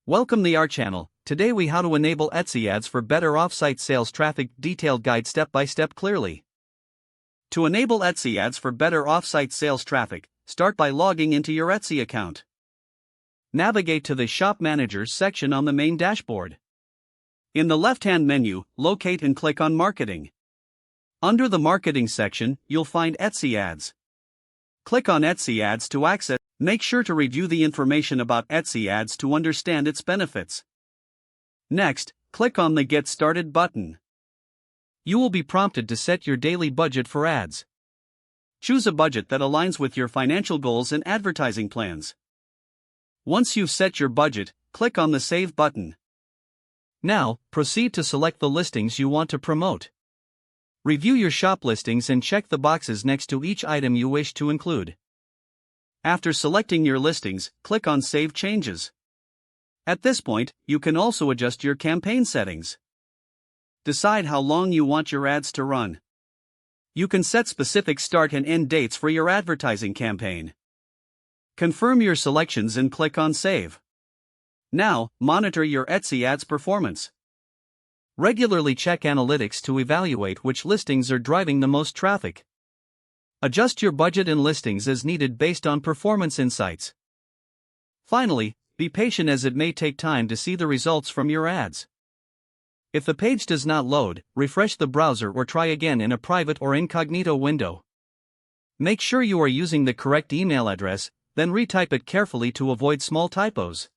Welcome to our channel. Today we how to enable Etsy ads for better offsite sales traffic. Detailed guide step by step clearly. To enable Etsy ads for better offsite sales traffic, start by logging into your Etsy account. Navigate to the Shop Managers section on the main dashboard. In the left-hand menu, locate and click on Marketing. Under the Marketing section, you'll find Etsy ads. Click on Etsy ads to access. Make sure to review the information about Etsy ads to understand its benefits. Next, click on the Get Started button. You will be prompted to set your daily budget for ads. Choose a budget that aligns with your financial goals and advertising plans. Once you've set your budget, click on the Save button. Now, proceed to select the listings you want to promote. Review your shop listings and check the boxes next to each item you wish to include. After selecting your listings, click on Save Changes. At this point, you can also adjust your campaign settings. Decide how long you want your ads to run. You can set specific start and end dates for your advertising campaign. Confirm your selections and click on Save. Now, monitor your Etsy ads performance. Regularly check analytics to evaluate which listings are driving the most traffic. Adjust your budget and listings as needed based on performance insights. Finally, be patient as it may take time to see the results from your ads. If the page does not load, refresh the browser or try again in a private or incognito window. Make sure you are using the correct email address, then retype it carefully to avoid small typos.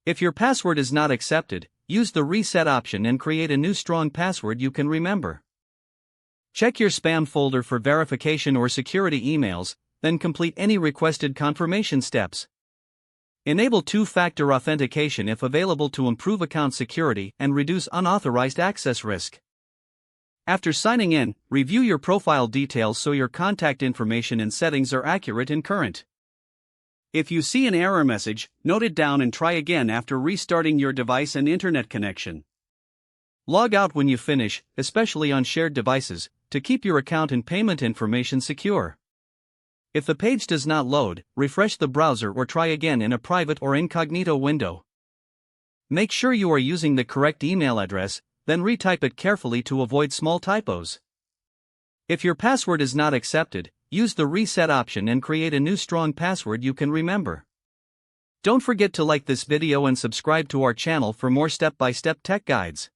If your password is not accepted, use the reset option and create a new strong password you can remember. Check your spam folder for verification or security emails, then complete any requested confirmation steps. Enable two-factor authentication if available to improve account security and reduce unauthorized access risk. After signing in, review your profile details so your contact information and settings are accurate and current. If you see an error message, note it down and try again after restarting your device and internet connection. Log out when you finish, especially on shared devices, to keep your account and payment information secure. If the page does not load, refresh the browser or try again in a private or incognito window. Make sure you are using the correct email address, then retype it carefully to avoid small typos. If your password is not accepted, use the reset option and create a new strong password you can remember. Don't forget to like this video and subscribe to our channel for more step-by-step tech guides.